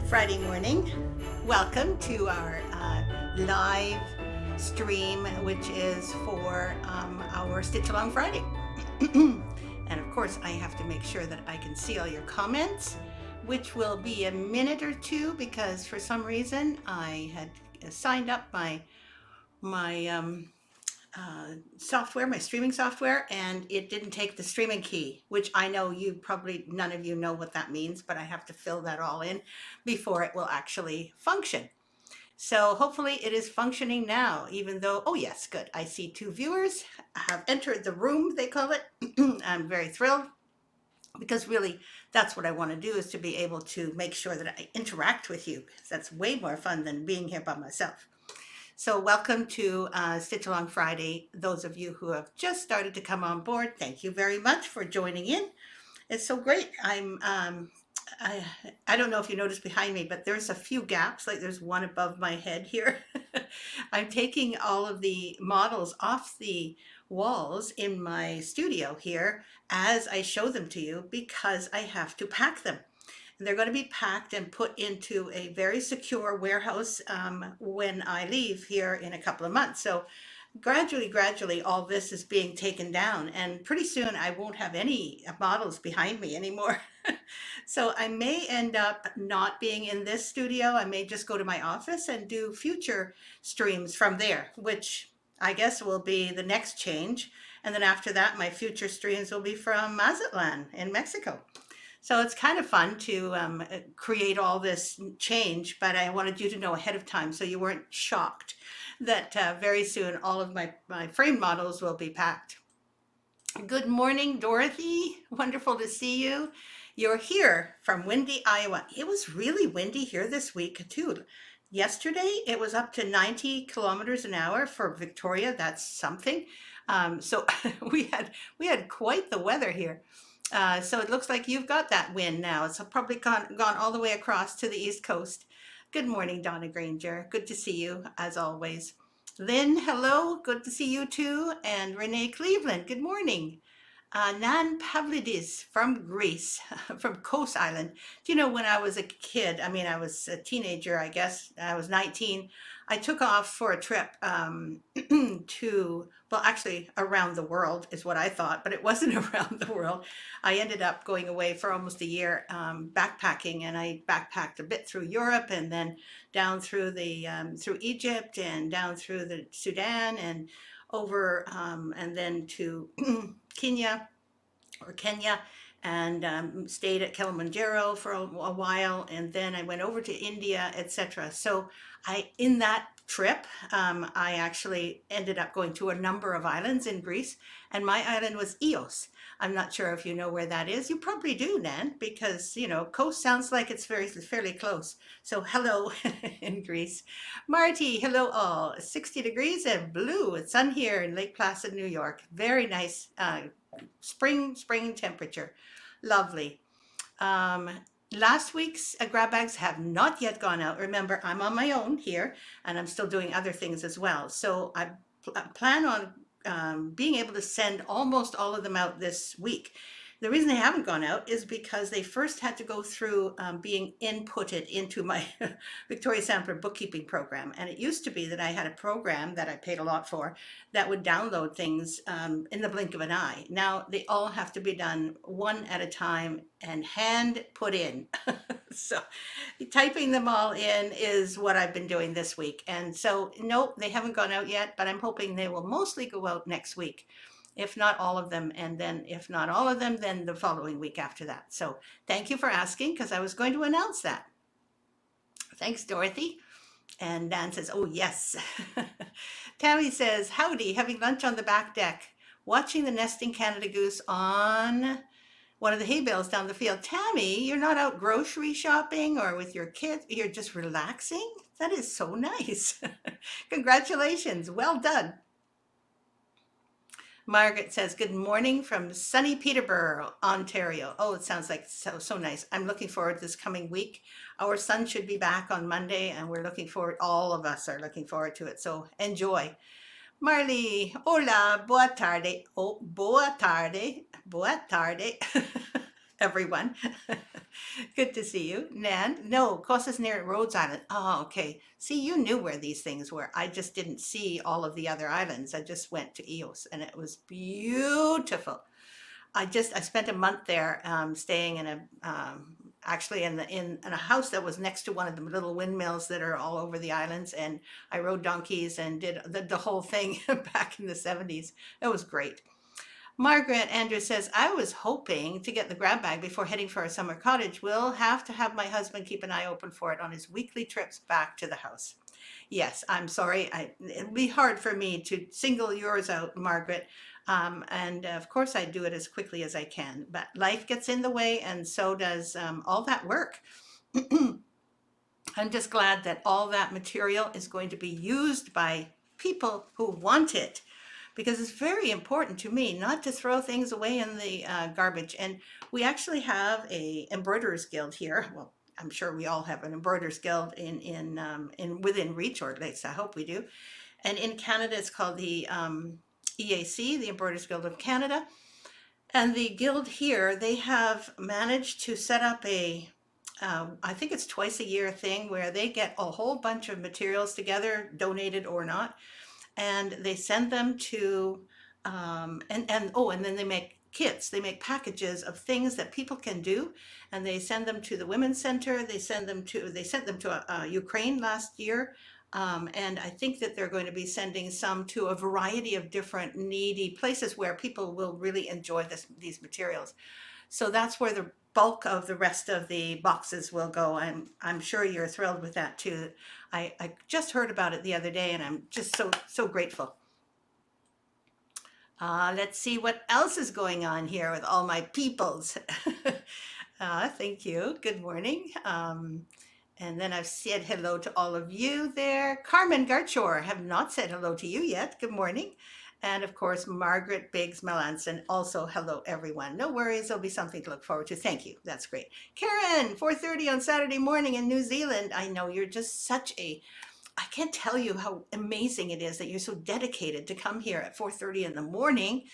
Friday morning. Welcome to our live stream, which is for our Stitch Along Friday. And of course, I have to make sure that I can see all your comments, which will be a minute or two because for some reason I had signed up my software, my streaming software, and it didn't take the streaming key, which I know none of you know what that means, but I have to fill that all in before it will actually function. So hopefully it is functioning now, even though, oh yes, good. I see 2 viewers have entered the room, they call it. I'm very thrilled because really that's what I want to do, is to be able to make sure that I interact with you. That's way more fun than being here by myself. So welcome to Stitch Along Friday. Those of you who have just started to come on board, thank you very much for joining in. It's so great. I don't know if you noticed behind me, but there's a few gaps, like there's one above my head here. I'm taking all of the models off the walls in my studio here as I show them to you because I have to pack them. They're going to be packed and put into a very secure warehouse when I leave here in a couple of months. So gradually, all this is being taken down, and pretty soon I won't have any models behind me anymore. So I may end up not being in this studio. I may just go to my office and do future streams from there, which I guess will be the next change. And then after that, my future streams will be from Mazatlan in Mexico. So it's kind of fun to create all this change, but I wanted you to know ahead of time so you weren't shocked that very soon all of my frame models will be packed. Good morning, Dorothy. Wonderful to see you. You're here from windy Iowa. It was really windy here this week too. Yesterday, it was up to 90 kilometers an hour for Victoria. That's something. So we had quite the weather here. So it looks like you've got that wind now. It's probably gone all the way across to the East Coast. Good morning, Donna Granger. Good to see you, as always. Lynn, hello. Good to see you too. And Renee Cleveland, good morning. Nan Pavlidis from Greece, from Kos Island. Do you know, when I was a kid, I was a teenager, I guess, I was 19, I took off for a trip well, actually around the world is what I thought, but it wasn't around the world. I ended up going away for almost a year backpacking, and I backpacked a bit through Europe and then down through through Egypt and down through the Sudan and over and then to Kenya, and stayed at Kilimanjaro for a while, and then I went over to India, etc. So in that trip, I actually ended up going to a number of islands in Greece, and my island was Ios. I'm not sure if you know where that is. You probably do, Nan, because coast sounds like it's fairly close. So hello in Greece. Marty, hello all. 60 degrees and blue. It's sun here in Lake Placid, New York. Very nice spring temperature. Lovely. Last week's grab bags have not yet gone out. Remember, I'm on my own here, and I'm still doing other things as well. So I plan on being able to send almost all of them out this week. The reason they haven't gone out is because they first had to go through being inputted into my Victoria Sampler bookkeeping program. And it used to be that I had a program that I paid a lot for that would download things in the blink of an eye. Now they all have to be done one at a time and hand put in. So typing them all in is what I've been doing this week. And so, no, they haven't gone out yet, but I'm hoping they will mostly go out next week. If not all of them, and then if not all of them, then the following week after that. So thank you for asking, because I was going to announce that. Thanks, Dorothy. And Dan says, oh, yes. Tammy says, howdy, having lunch on the back deck, watching the nesting Canada goose on one of the hay bales down the field. Tammy, you're not out grocery shopping or with your kids. You're just relaxing? That is so nice. Congratulations. Well done. Margaret says, good morning from sunny Peterborough, Ontario. Oh, it sounds like so nice. I'm looking forward to this coming week. Our son should be back on Monday, and we're looking forward, all of us are looking forward to it. So enjoy. Marley, hola, boa tarde. Oh, boa tarde, everyone. Good to see you. Nan? No, Costa's near Rhodes Island. Oh, okay. See, you knew where these things were. I just didn't see all of the other islands. I just went to Eos and it was beautiful. I spent a month there, staying in a actually in a house that was next to one of the little windmills that are all over the islands, and I rode donkeys and did the whole thing back in the 70s. It was great. Margaret Andrews says, I was hoping to get the grab bag before heading for our summer cottage. We'll have to have my husband keep an eye open for it on his weekly trips back to the house. Yes, I'm sorry. It'd be hard for me to single yours out, Margaret. And of course, I do it as quickly as I can. But life gets in the way, and so does all that work. I'm just glad that all that material is going to be used by people who want it, because it's very important to me not to throw things away in the garbage. And we actually have a embroiderers guild here. Well, I'm sure we all have an embroiderers guild in within reach, or at least I hope we do. And in Canada, it's called the EAC, the Embroiderers Guild of Canada. And the guild here, they have managed to set up I think it's twice a year thing where they get a whole bunch of materials together, donated or not, and they send them to, and then they make kits, they make packages of things that people can do, and they send them to the Women's Center. They sent them to Ukraine last year. And I think that they're going to be sending some to a variety of different needy places where people will really enjoy these materials. So that's where the bulk of the rest of the boxes will go. I'm sure you're thrilled with that too. I just heard about it the other day, and I'm just so grateful. Let's see what else is going on here with all my peoples. Thank you. Good morning. And then I've said hello to all of you there. Carmen Garchor, have not said hello to you yet. Good morning. And of course, Margaret Biggs Melanson, also hello everyone. No worries, there'll be something to look forward to. Thank you, that's great. Karen, 4:30 on Saturday morning in New Zealand. I know you're just I can't tell you how amazing it is that you're so dedicated to come here at 4:30 in the morning.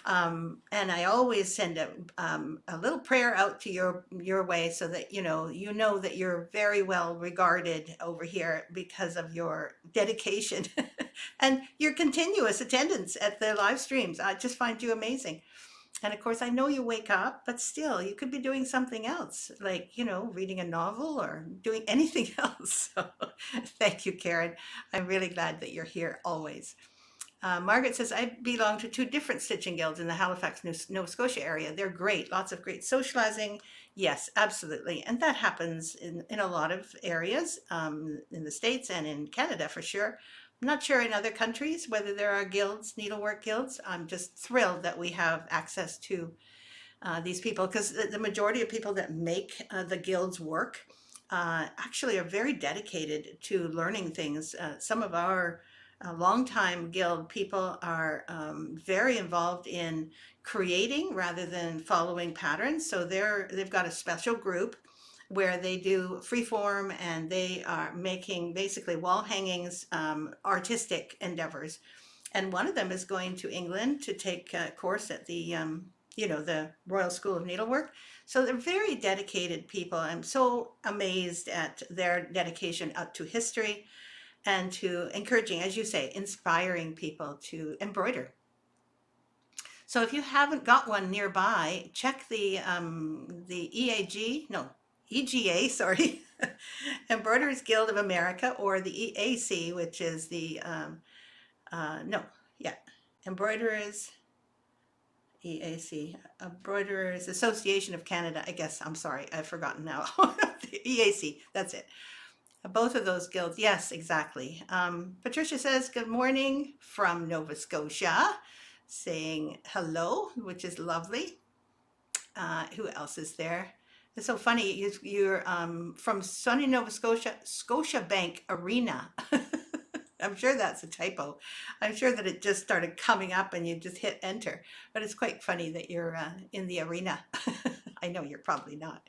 And I always send a little prayer out to your way, so that you know that you're very well regarded over here because of your dedication and your continuous attendance at the live streams. I just find you amazing. And of course, I know you wake up, but still, you could be doing something else, like, reading a novel or doing anything else. So, thank you, Karen. I'm really glad that you're here always. Margaret says, I belong to two different stitching guilds in the Halifax, Nova Scotia area. They're great. Lots of great socializing. Yes, absolutely. And that happens in a lot of areas, in the States and in Canada for sure. I'm not sure in other countries whether there are guilds, needlework guilds. I'm just thrilled that we have access to these people, because the majority of people that make the guilds work actually are very dedicated to learning things. Some of our longtime guild people are very involved in creating rather than following patterns. So they've got a special group where they do freeform, and they are making basically wall hangings, artistic endeavors. And one of them is going to England to take a course at the Royal School of Needlework. So they're very dedicated people. I'm so amazed at their dedication up to history and to encouraging, as you say, inspiring people to embroider. So if you haven't got one nearby, check the EGA, sorry, Embroiderers Guild of America, or the EAC, which is the Embroiderers EAC, Embroiderers Association of Canada. I guess, I'm sorry, I've forgotten now. The EAC, that's it. Both of those guilds, yes, exactly. Patricia says, good morning from Nova Scotia, saying hello, which is lovely. Who else is there? It's so funny, you're from sunny Nova Scotia, Scotiabank Arena. I'm sure that's a typo. I'm sure that it just started coming up and you just hit enter. But it's quite funny that you're in the arena. I know you're probably not.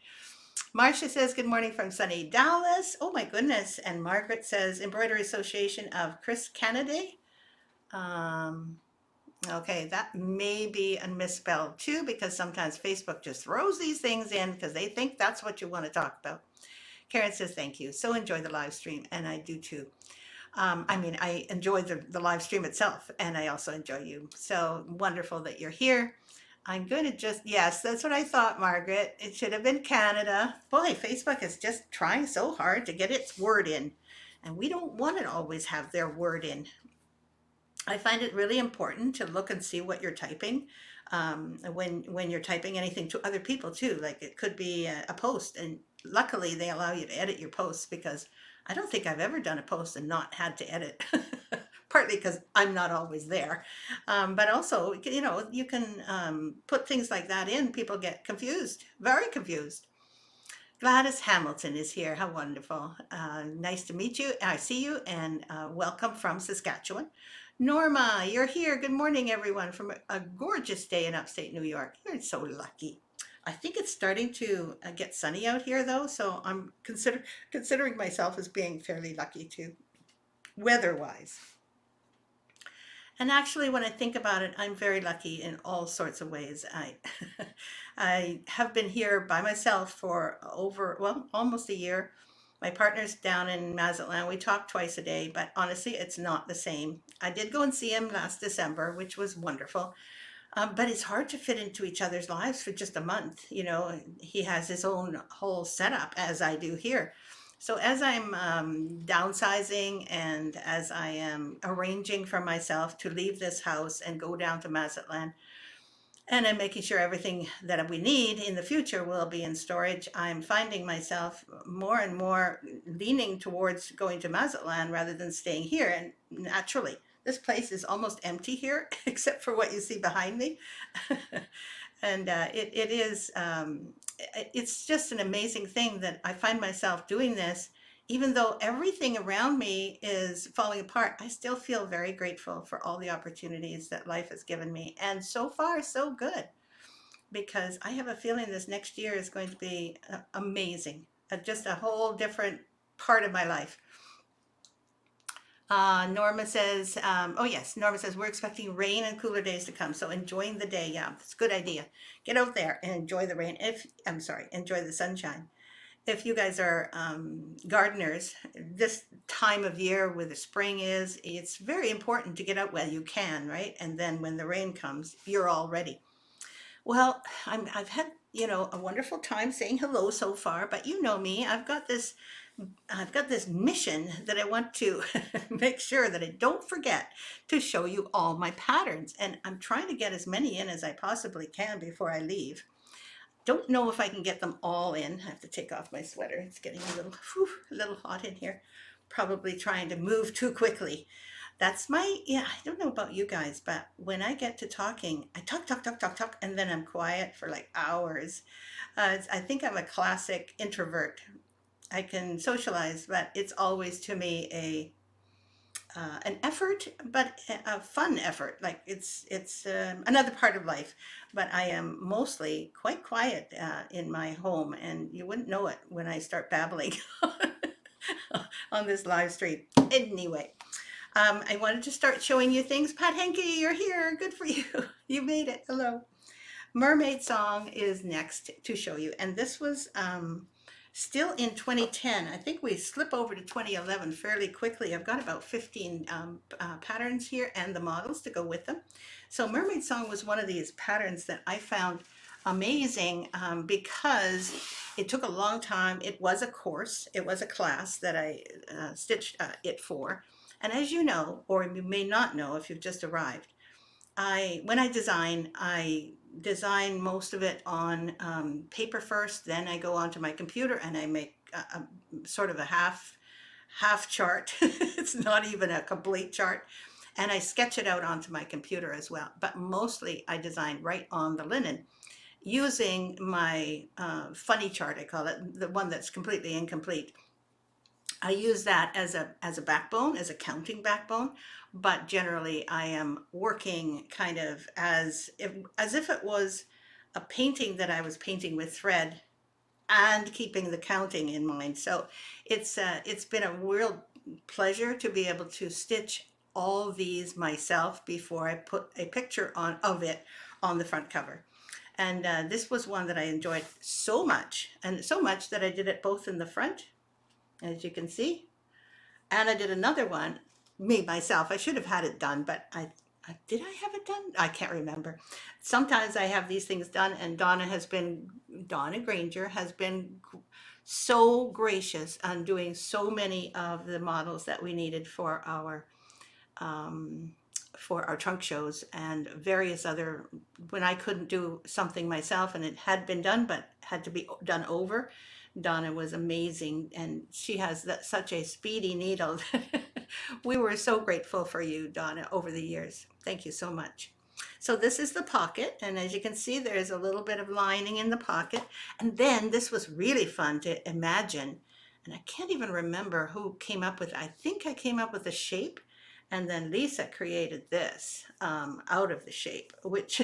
Marcia says, good morning from sunny Dallas. Oh my goodness. And Margaret says, Embroidery Association of Chris Kennedy. Okay, that may be a misspelled too, because sometimes Facebook just throws these things in because they think that's what you want to talk about. Karen says, thank you. So enjoy the live stream, and I do too. I mean, I enjoy the live stream itself, and I also enjoy you. So wonderful that you're here. I'm going to just, yes, that's what I thought, Margaret. It should have been Canada. Boy, Facebook is just trying so hard to get its word in, and we don't want to always have their word in. I find it really important to look and see what you're typing when you're typing anything to other people too. Like it could be a post, and luckily they allow you to edit your posts because I don't think I've ever done a post and not had to edit. Partly because I'm not always there, but also you can put things like that in. People get confused, very confused. Gladys Hamilton is here. How wonderful. Nice to meet you. I see you, and welcome from Saskatchewan. Norma, you're here. Good morning, everyone, from a gorgeous day in upstate New York. You're so lucky. I think it's starting to get sunny out here, though, so I'm considering myself as being fairly lucky too, weather-wise. And actually, when I think about it, I'm very lucky in all sorts of ways. I have been here by myself for well, almost a year. My partner's down in Mazatlan. We talk twice a day, but honestly, it's not the same. I did go and see him last December, which was wonderful. But it's hard to fit into each other's lives for just a month. He has his own whole setup, as I do here. So as I'm downsizing and as I am arranging for myself to leave this house and go down to Mazatlan, and I'm making sure everything that we need in the future will be in storage, I'm finding myself more and more leaning towards going to Mazatlan rather than staying here. And naturally, this place is almost empty here, except for what you see behind me. And it's just an amazing thing that I find myself doing this. Even though everything around me is falling apart, I still feel very grateful for all the opportunities that life has given me. And so far, so good, because I have a feeling this next year is going to be amazing, just a whole different part of my life. Norma says, oh yes, Norma says, we're expecting rain and cooler days to come. So enjoying the day. Yeah, it's a good idea. Get out there and enjoy the rain. Enjoy the sunshine. If you guys are gardeners, this time of year where the spring is, it's very important to get out while you can, right? And then when the rain comes, you're all ready. Well, I've had, a wonderful time saying hello so far, but you know me, I've got this mission that I want to make sure that I don't forget to show you all my patterns. And I'm trying to get as many in as I possibly can before I leave. Don't know if I can get them all in. I have to take off my sweater. It's getting a little hot in here. Probably trying to move too quickly. I don't know about you guys, but when I get to talking, I talk, and then I'm quiet for like hours. I think I'm a classic introvert. I can socialize, but it's always to me an effort, but a fun effort. Like it's another part of life. But I am mostly quite quiet in my home, and you wouldn't know it when I start babbling on this live stream. Anyway, I wanted to start showing you things. Pat Henke, you're here. Good for you. You made it. Hello. Mermaid Song is next to show you, and this was still in 2010. I think we slip over to 2011 fairly quickly. I've got about 15 patterns here and the models to go with them. So Mermaid Song was one of these patterns that I found amazing because it took a long time. It was a course, it was a class that I stitched it for. And as you know, or you may not know if you've just arrived, when I design most of it on paper first, then I go onto my computer and I make a sort of a half chart. It's not even a complete chart. And I sketch it out onto my computer as well. But mostly I design right on the linen using my funny chart, I call it, the one that's completely incomplete. I use that as a backbone, as a counting backbone, but generally I am working kind of as if it was a painting that I was painting with thread and keeping the counting in mind. So it's been a real pleasure to be able to stitch all these myself before I put a picture on of it on the front cover. And this was one that I enjoyed so much, and so much that I did it both in the front, as you can see, and I did another one, me, myself. I should have had it done, but I did I have it done? I can't remember. Sometimes I have these things done, and Donna Granger has been so gracious on doing so many of the models that we needed um, for our trunk shows and various other, when I couldn't do something myself and it had been done but had to be done over. Donna was amazing, and she has such a speedy needle. We were so grateful for you, Donna, over the years. Thank you so much. So this is the pocket, and as you can see, there's a little bit of lining in the pocket. And then this was really fun to imagine, and I can't even remember who came up with, I think I came up with the shape, and then Lisa created this out of the shape, which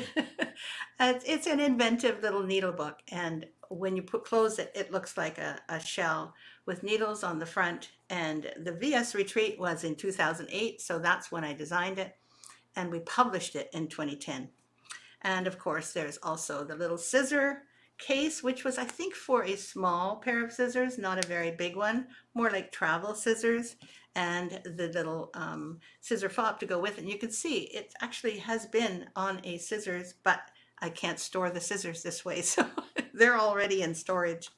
it's an inventive little needle book. And when you close it, it looks like a shell with needles on the front. And the VS Retreat was in 2008, so that's when I designed it. And we published it in 2010. And of course, there's also the little scissor case, which was, I think, for a small pair of scissors, not a very big one, more like travel scissors, and the little scissor fob to go with it. And you can see it actually has been on a scissors, but I can't store the scissors this way, so they're already in storage.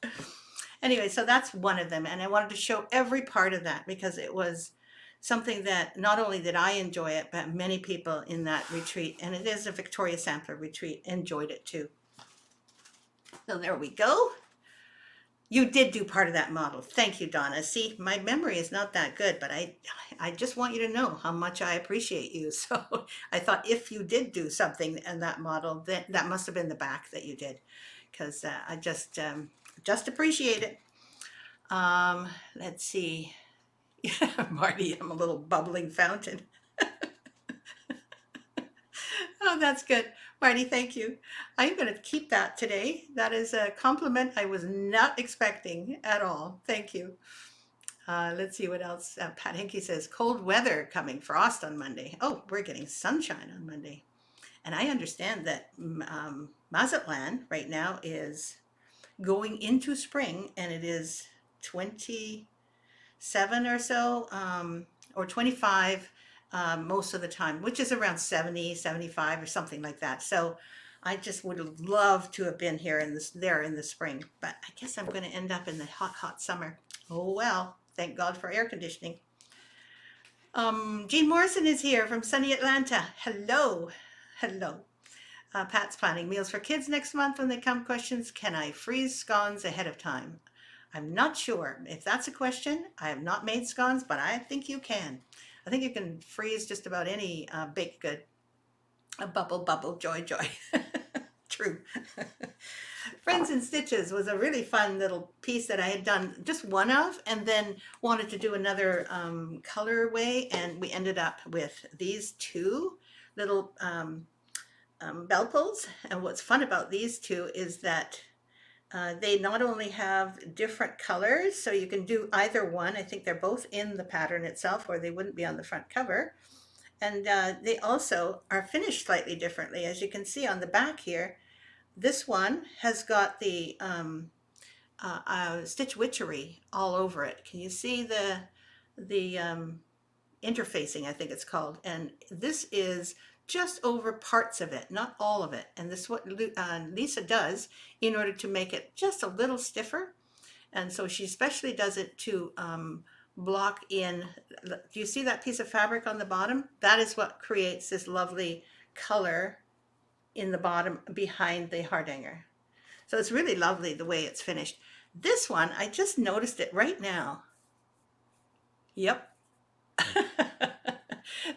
Anyway, so that's one of them, and I wanted to show every part of that because it was something that not only did I enjoy it, but many people in that retreat, and it is a Victoria Sampler retreat, enjoyed it too. So there we go. You did do part of that model. Thank you, Donna. See, my memory is not that good, but I just want you to know how much I appreciate you. So I thought if you did do something in that model, that must have been the back that you did, because I just appreciate it. Let's see. Marty, I'm a little bubbling fountain. Oh, that's good. Marty, thank you. I'm going to keep that today. That is a compliment I was not expecting at all. Thank you. Let's see what else. Pat Hinkie says, cold weather coming, frost on Monday. Oh, we're getting sunshine on Monday. And I understand that Mazatlan right now is going into spring, and it is 27 or so, or 25 most of the time, which is around 70, 75 or something like that. So I just would have loved to have been here in the spring, but I guess I'm going to end up in the hot summer. Oh well, thank God for air conditioning. Jean Morrison is here from sunny Atlanta. Hello. Pat's planning meals for kids next month when they come. Questions: can I freeze scones ahead of time? I'm not sure if that's a question. I have not made scones, but I think you can. I think you can freeze just about any baked good. A bubble, joy. True. Friends in Stitches was a really fun little piece that I had done just one of, and then wanted to do another colorway, and we ended up with these two little bell pulls. And what's fun about these two is that they not only have different colors, so you can do either one. I think they're both in the pattern itself, or they wouldn't be on the front cover. And they also are finished slightly differently. As you can see on the back here, this one has got the stitch witchery all over it. Can you see the interfacing, I think it's called? And this is just over parts of it, not all of it. And this is what Lisa does in order to make it just a little stiffer. And so she especially does it to block in. Do you see that piece of fabric on the bottom? That is what creates this lovely color in the bottom behind the hardanger. So it's really lovely the way it's finished. This one, I just noticed it right now. Yep.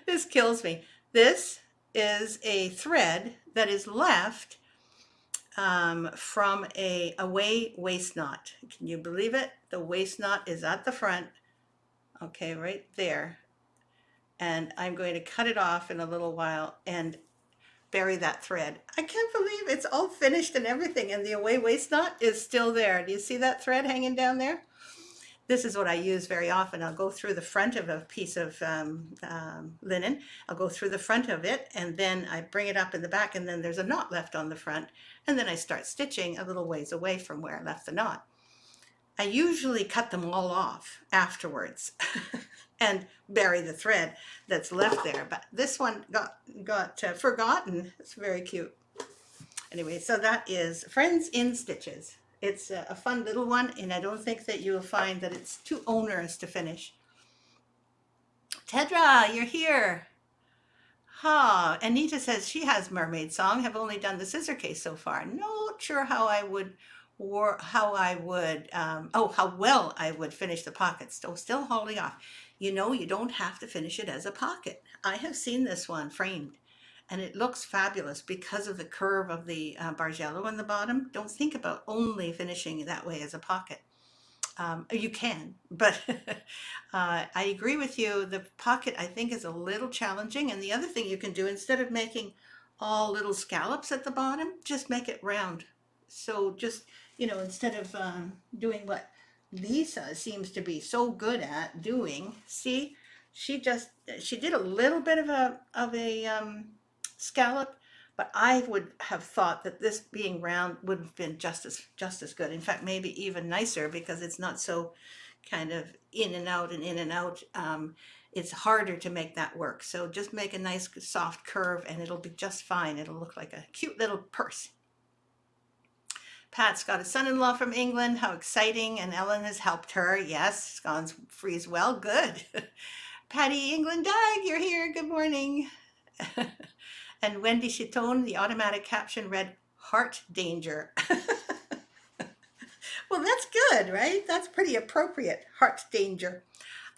This kills me. This is a thread that is left from a away waist knot. Can you believe it? The waist knot is at the front. Okay, right there. And I'm going to cut it off in a little while and bury that thread. I can't believe it's all finished and everything, and the away waist knot is still there. Do you see that thread hanging down there? This is what I use very often. I'll go through the front of a piece of linen. I'll go through the front of it, and then I bring it up in the back, and then there's a knot left on the front. And then I start stitching a little ways away from where I left the knot. I usually cut them all off afterwards and bury the thread that's left there. But this one got forgotten. It's very cute. Anyway, so that is Friends in Stitches. It's a fun little one, and I don't think that you'll find that it's too onerous to finish. Tedra, you're here. Ha, Anita says she has mermaid song. Have only done the scissor case so far. Not sure how I would, or how I would, how well I would finish the pockets. So still holding off. You know, you don't have to finish it as a pocket. I have seen this one framed, and it looks fabulous because of the curve of the bargello on the bottom. Don't think about only finishing it that way as a pocket. You can, but I agree with you. The pocket, I think, is a little challenging. And the other thing you can do, instead of making all little scallops at the bottom, just make it round. So just, instead of doing what Lisa seems to be so good at doing, see, she did a little bit of a scallop, but I would have thought that this being round would have been just as good. In fact, maybe even nicer, because it's not so kind of in and out and in and out. It's harder to make that work. So just make a nice soft curve and it'll be just fine. It'll look like a cute little purse. Pat's got a son-in-law from England. How exciting. And Ellen has helped her. Yes, scones freeze well. Good. Patty England Dag, you're here. Good morning. And Wendy Chitone, the automatic caption read, "Heart danger." Well, that's good, right? That's pretty appropriate. Heart danger.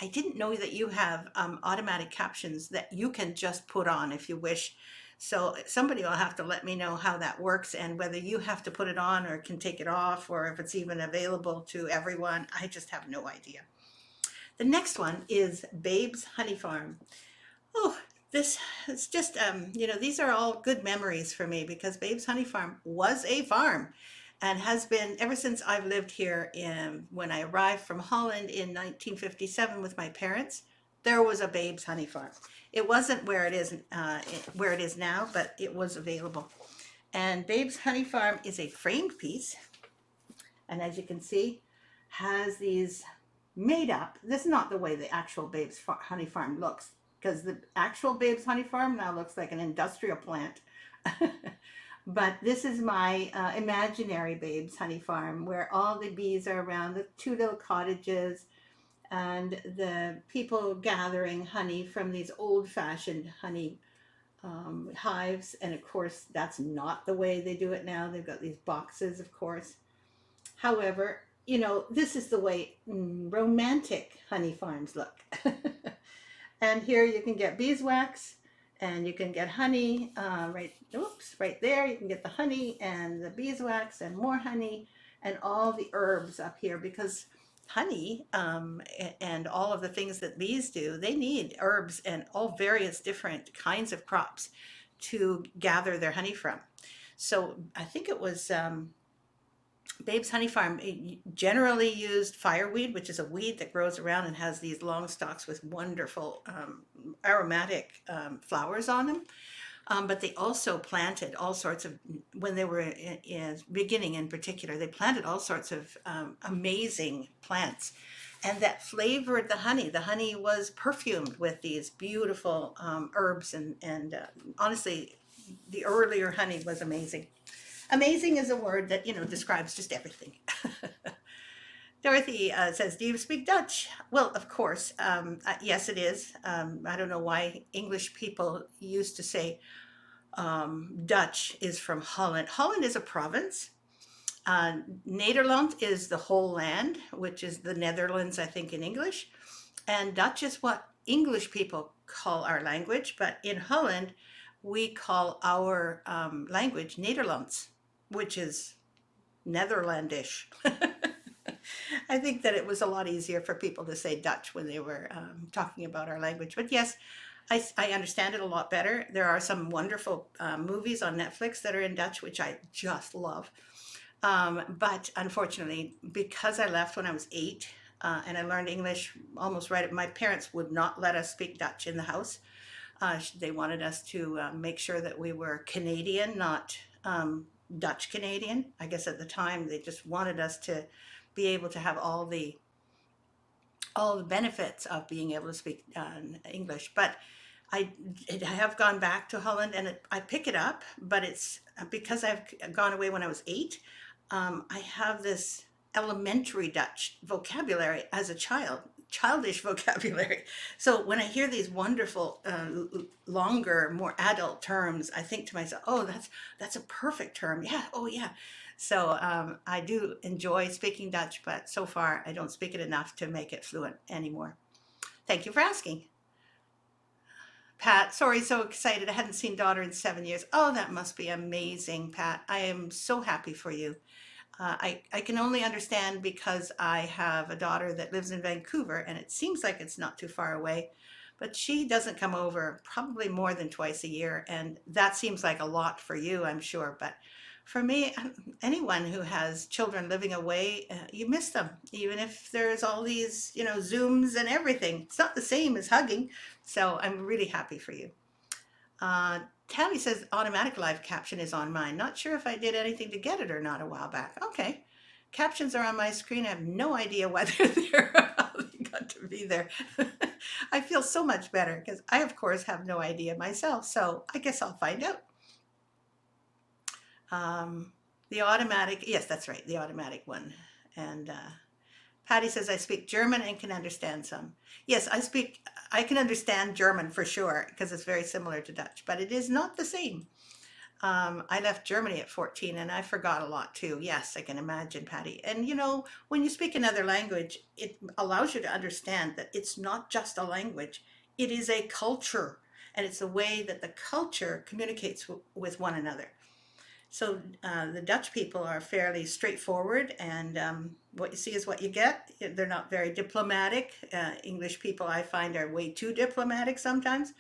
I didn't know that you have automatic captions that you can just put on if you wish. So somebody will have to let me know how that works and whether you have to put it on or can take it off, or if it's even available to everyone. I just have no idea. The next one is Babe's Honey Farm. Oh, this is just, these are all good memories for me because Babe's Honey Farm was a farm and has been ever since I've lived here. When I arrived from Holland in 1957 with my parents, there was a Babe's Honey Farm. It wasn't where it is now, but it was available. And Babe's Honey Farm is a framed piece, and as you can see, has these made up. This is not the way the actual Babe's Honey Farm looks, because the actual Babe's Honey Farm now looks like an industrial plant. But this is my imaginary Babe's Honey Farm, where all the bees are around the two little cottages and the people gathering honey from these old-fashioned honey hives. And of course, that's not the way they do it now. They've got these boxes, of course. However, this is the way romantic honey farms look. And here you can get beeswax and you can get honey right there. You can get the honey and the beeswax and more honey and all the herbs up here, because honey and all of the things that bees do, they need herbs and all various different kinds of crops to gather their honey from. So I think it was Babe's Honey Farm generally used fireweed, which is a weed that grows around and has these long stalks with wonderful aromatic flowers on them. But they also planted all sorts of, when they were beginning in particular, they planted all sorts of amazing plants, and that flavored the honey. The honey was perfumed with these beautiful herbs, and honestly, the earlier honey was amazing. Amazing is a word that, describes just everything. Dorothy says, do you speak Dutch? Well, of course. Yes, it is. I don't know why English people used to say Dutch is from Holland. Holland is a province. Nederland is the whole land, which is the Netherlands, I think, in English. And Dutch is what English people call our language. But in Holland, we call our language Nederlands, which is Netherlandish. I think that it was a lot easier for people to say Dutch when they were talking about our language. But yes, I understand it a lot better. There are some wonderful movies on Netflix that are in Dutch, which I just love. But unfortunately, because I left when I was 8, and I learned English almost right. My parents would not let us speak Dutch in the house. They wanted us to make sure that we were Canadian, not Dutch Canadian. I guess at the time they just wanted us to be able to have all the benefits of being able to speak English. But I, I have gone back to Holland and I pick it up, but it's because I've gone away when I was 8. I have this elementary Dutch vocabulary as a child, childish vocabulary. So when I hear these wonderful, longer, more adult terms, I think to myself, "Oh, that's a perfect term." Yeah. Oh, yeah. So I do enjoy speaking Dutch, but so far I don't speak it enough to make it fluent anymore. Thank you for asking. Pat, sorry, so excited. I hadn't seen daughter in 7 years. Oh, that must be amazing, Pat. I am so happy for you. I can only understand because I have a daughter that lives in Vancouver and it seems like it's not too far away, but she doesn't come over probably more than twice a year. And that seems like a lot for you, I'm sure. But for me, anyone who has children living away, you miss them, even if there's all these, Zooms and everything. It's not the same as hugging. So I'm really happy for you. Uh, Tammy says automatic live caption is on mine. Not sure if I did anything to get it or not a while back. Okay. Captions are on my screen. I have no idea why they're there, how they got to be there. I feel so much better because I, of course, have no idea myself. So I guess I'll find out. The automatic, yes, that's right, the automatic one. And Patty says, I speak German and can understand some. Yes, I can understand German for sure because it's very similar to Dutch, but it is not the same. I left Germany at 14 and I forgot a lot too. Yes, I can imagine, Patty. And when you speak another language, it allows you to understand that it's not just a language, it is a culture. And it's the way that the culture communicates with one another. So the Dutch people are fairly straightforward, and what you see is what you get. They're not very diplomatic. English people, I find, are way too diplomatic sometimes.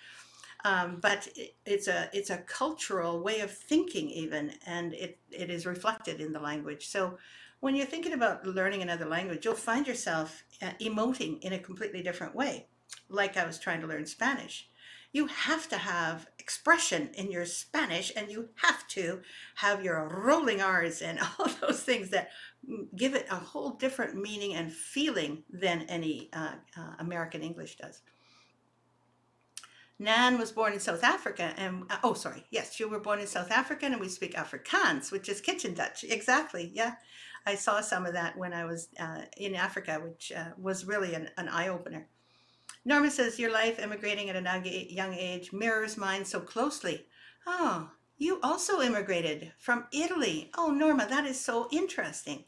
But it's a cultural way of thinking even, and it is reflected in the language. So when you're thinking about learning another language, you'll find yourself emoting in a completely different way. Like I was trying to learn Spanish. You have to have expression in your Spanish, and you have to have your rolling R's and all those things that give it a whole different meaning and feeling than any American English does. Nan was born in South Africa, and oh, sorry, yes, you were born in South Africa, and we speak Afrikaans, which is kitchen Dutch. Exactly, yeah. I saw some of that when I was in Africa, which was really an eye opener. Norma says, your life immigrating at a young age mirrors mine so closely. Oh, you also immigrated from Italy. Oh, Norma, that is so interesting.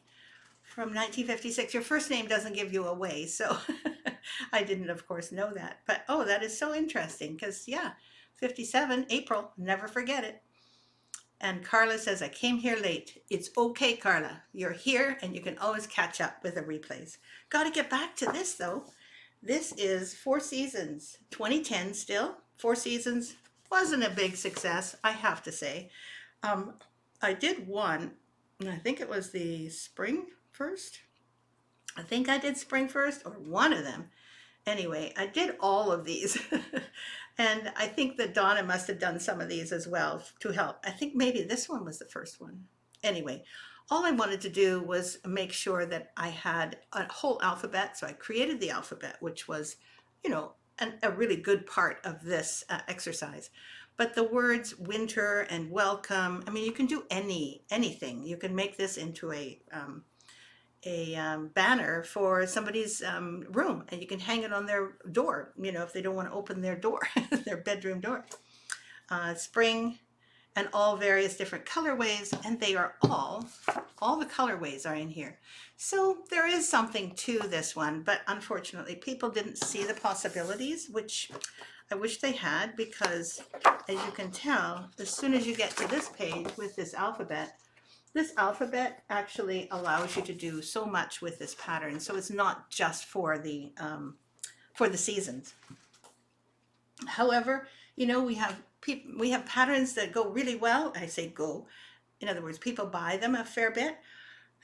From 1956. Your first name doesn't give you away, so I didn't, of course, know that. But oh, that is so interesting because, yeah, 57, April, never forget it. And Carla says, I came here late. It's okay, Carla. You're here and you can always catch up with the replays. Got to get back to this, though. This is Four Seasons, 2010 still. Four Seasons wasn't a big success, I have to say. I did one, and I think it was the spring first. I think I did spring first or one of them. Anyway, I did all of these. And I think that Donna must have done some of these as well to help. I think maybe this one was the first one. Anyway, all I wanted to do was make sure that I had a whole alphabet. So I created the alphabet, which was, a really good part of this exercise. But the words winter and welcome, I mean, you can do anything. You can make this into a banner for somebody's room, and you can hang it on their door, if they don't want to open their door, their bedroom door. Spring and all various different colorways, and they are all the colorways are in here. So there is something to this one, but unfortunately people didn't see the possibilities, which I wish they had, because as you can tell, as soon as you get to this page with this alphabet actually allows you to do so much with this pattern. So it's not just for the seasons. However, we have patterns that go really well. I say go. In other words, people buy them a fair bit.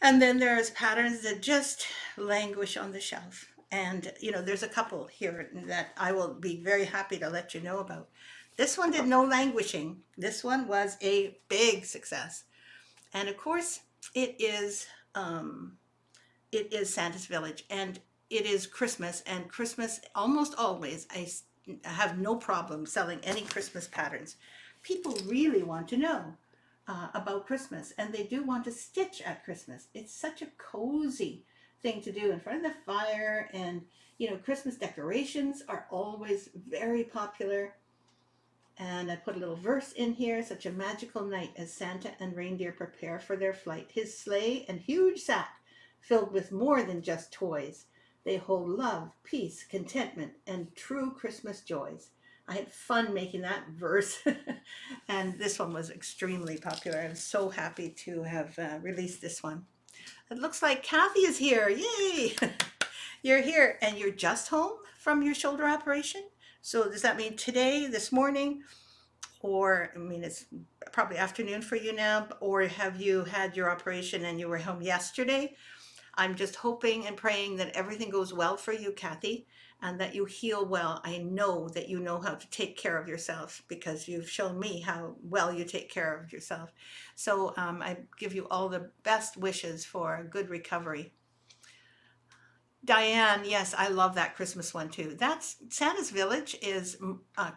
And then there's patterns that just languish on the shelf. And, there's a couple here that I will be very happy to let you know about. This one did no languishing. This one was a big success. And of course, it is um, it is Santa's Village, and it is Christmas. And Christmas, almost always, have no problem selling any Christmas patterns. People really want to know about Christmas, and they do want to stitch at Christmas. It's such a cozy thing to do in front of the fire, and Christmas decorations are always very popular. And I put a little verse in here. Such a magical night as Santa and reindeer prepare for their flight. His sleigh and huge sack filled with more than just toys. They hold love, peace, contentment, and true Christmas joys. I had fun making that verse, and this one was extremely popular. I'm so happy to have released this one. It looks like Kathy is here. Yay! You're here, and you're just home from your shoulder operation? So does that mean today, this morning, or I mean, it's probably afternoon for you now, or have you had your operation and you were home yesterday? I'm just hoping and praying that everything goes well for you, Kathy, and that you heal well. I know that you know how to take care of yourself because you've shown me how well you take care of yourself. So I give you all the best wishes for a good recovery. Diane, yes, I love that Christmas one too. That's Santa's Village is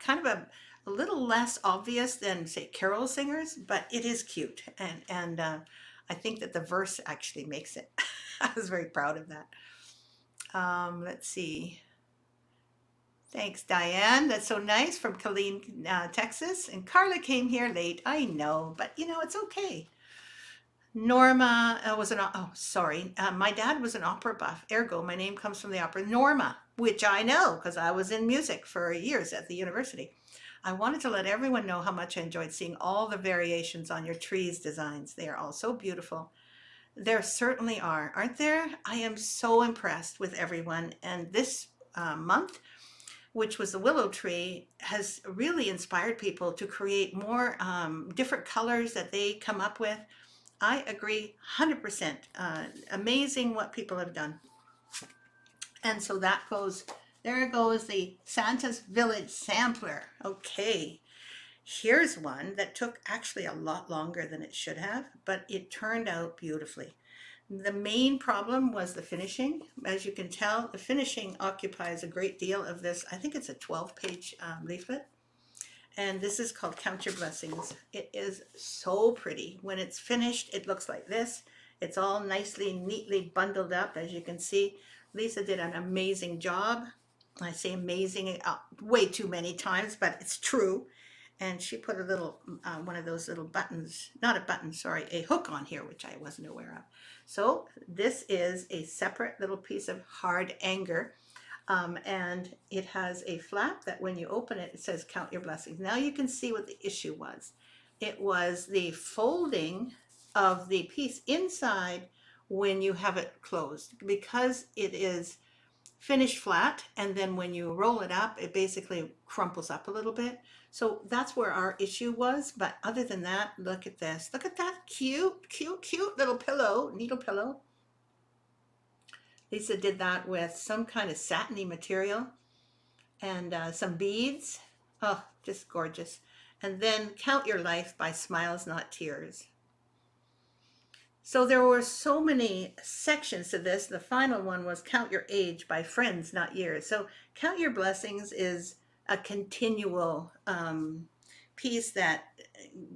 kind of a little less obvious than say carol singers, but it is cute, and I think that the verse actually makes it. I was very proud of that. Let's see. Thanks, Diane. That's so nice from Colleen, Texas. And Carla came here late. I know, but it's okay. Norma was oh, sorry. My dad was an opera buff. Ergo, my name comes from the opera Norma, which I know because I was in music for years at the university. I wanted to let everyone know how much I enjoyed seeing all the variations on your trees designs. They are all so beautiful. There certainly are, aren't there? I am so impressed with everyone. And this month, which was the willow tree, has really inspired people to create more different colors that they come up with. I agree 100%. Amazing what people have done. And so that goes, there goes the Santa's Village sampler. Okay, here's one that took actually a lot longer than it should have, but it turned out beautifully. The main problem was the finishing. As you can tell, the finishing occupies a great deal of this. I think it's a 12-page leaflet. And this is called Count Your Blessings. It is so pretty. When it's finished, it looks like this. It's all nicely, neatly bundled up, as you can see. Lisa did an amazing job. I say amazing way too many times, but it's true. And she put a little, one of those little buttons, not a button, sorry, a hook on here, which I wasn't aware of. So this is a separate little piece of hard anger. And it has a flap that when you open it, it says count your blessings. Now you can see what the issue was. It was the folding of the piece inside when you have it closed, because it is finished flat, and then when you roll it up, it basically crumples up a little bit. So that's where our issue was. But other than that, look at this. Look at that cute, cute, cute little pillow, needle pillow. Lisa did that with some kind of satiny material and some beads. Oh, just gorgeous. And then Count Your Life by Smiles Not Tears. So there were so many sections to this. The final one was Count Your Age by Friends Not Years. So Count Your Blessings is a continual piece that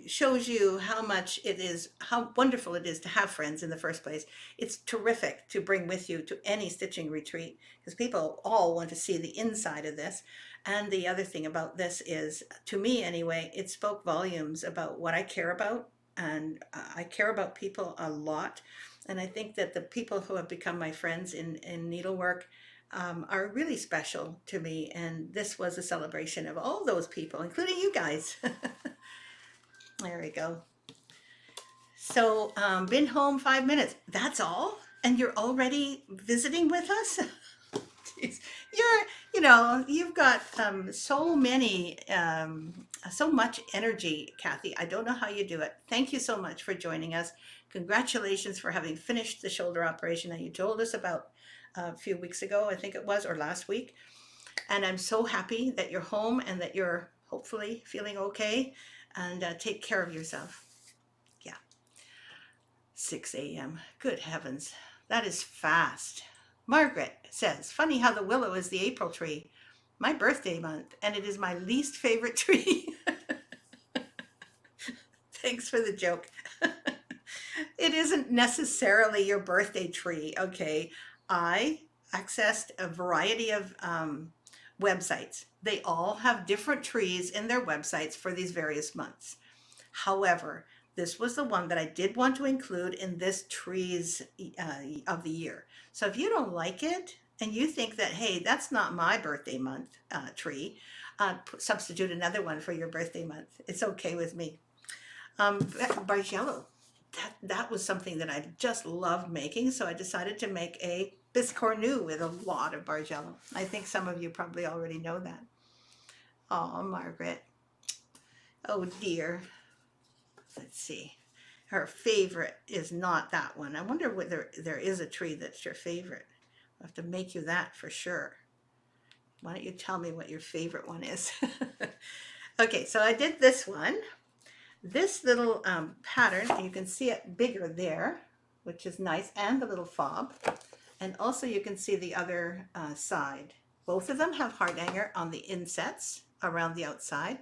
shows you how much it is, how wonderful it is to have friends in the first place. It's terrific to bring with you to any stitching retreat because people all want to see the inside of this. And the other thing about this is, to me anyway, it spoke volumes about what I care about. And I care about people a lot. And I think that the people who have become my friends in needlework are really special to me. And this was a celebration of all those people, including you guys. There we go. So been home 5 minutes. That's all? And you're already visiting with us? Jeez. You've got so many, so much energy, Kathy. I don't know how you do it. Thank you so much for joining us. Congratulations for having finished the shoulder operation that you told us about a few weeks ago, I think it was, or last week. And I'm so happy that you're home and that you're hopefully feeling okay, and take care of yourself. Yeah, 6 a.m. Good heavens, that is fast. Margaret says, funny how the willow is the April tree, my birthday month, and it is my least favorite tree. Thanks for the joke. It isn't necessarily your birthday tree, okay? I accessed a variety of websites. They all have different trees in their websites for these various months. However, this was the one that I did want to include in this trees of the year. So if you don't like it and you think that, hey, that's not my birthday month tree, substitute another one for your birthday month. It's okay with me. Bargello, that was something that I just loved making, so I decided to make a biscornu with a lot of Bargello. I think some of you probably already know that. Oh, Margaret. Oh dear. Let's see. Her favorite is not that one. I wonder whether there is a tree that's your favorite. I'll have to make you that for sure. Why don't you tell me what your favorite one is? Okay, so I did this one. This little pattern, you can see it bigger there, which is nice, and the little fob. And also you can see the other side. Both of them have hardanger on the insets around the outside.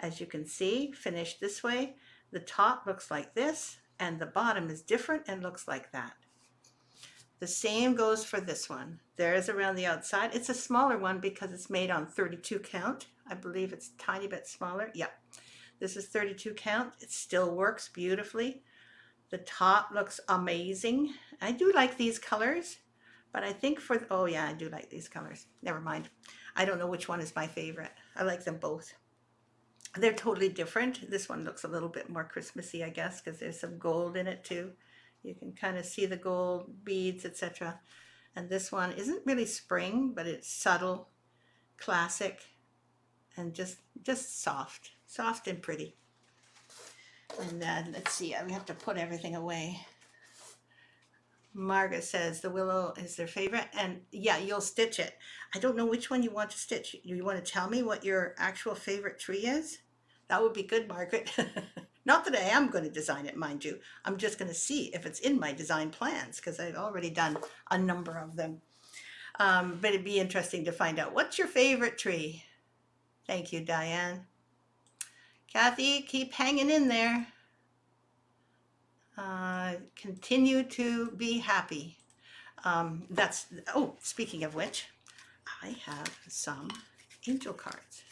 As you can see, finished this way. The top looks like this, and the bottom is different and looks like that. The same goes for this one. There's around the outside. It's a smaller one because it's made on 32 count. I believe it's a tiny bit smaller. Yeah. This is 32 count. It still works beautifully. The top looks amazing. I do like these colors, but I think for, oh yeah, I do like these colors. Never mind. I don't know which one is my favorite. I like them both. They're totally different. This one looks a little bit more Christmassy, I guess, because there's some gold in it too. You can kind of see the gold beads, etc. And this one isn't really spring, but it's subtle, classic, and just soft. Soft and pretty. And then let's see, we have to put everything away. Margaret says the willow is their favorite, and yeah, you'll stitch it. I don't know which one you want to stitch. You want to tell me what your actual favorite tree is? That would be good, Margaret. Not that I am going to design it, mind you. I'm just going to see if it's in my design plans, because I've already done a number of them. But it'd be interesting to find out. What's your favorite tree? Thank you, Diane. Kathy, keep hanging in there. Continue to be happy. Oh, speaking of which, I have some angel cards.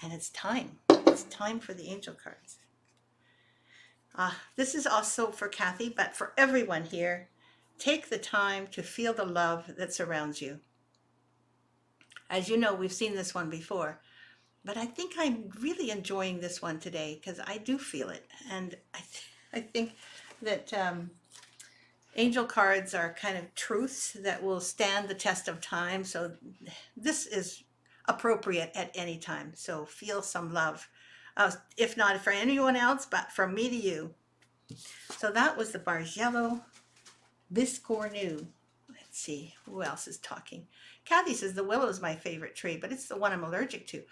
And it's time. It's time for the angel cards. This is also for Kathy, but for everyone here. Take the time to feel the love that surrounds you. As you know, we've seen this one before. But I think I'm really enjoying this one today because I do feel it. And I think that angel cards are kind of truths that will stand the test of time. So this is appropriate at any time. So feel some love. If not for anyone else, but from me to you. So that was the Bargello Biscornu. Let's see, who else is talking? Kathy says the willow is my favorite tree, but it's the one I'm allergic to.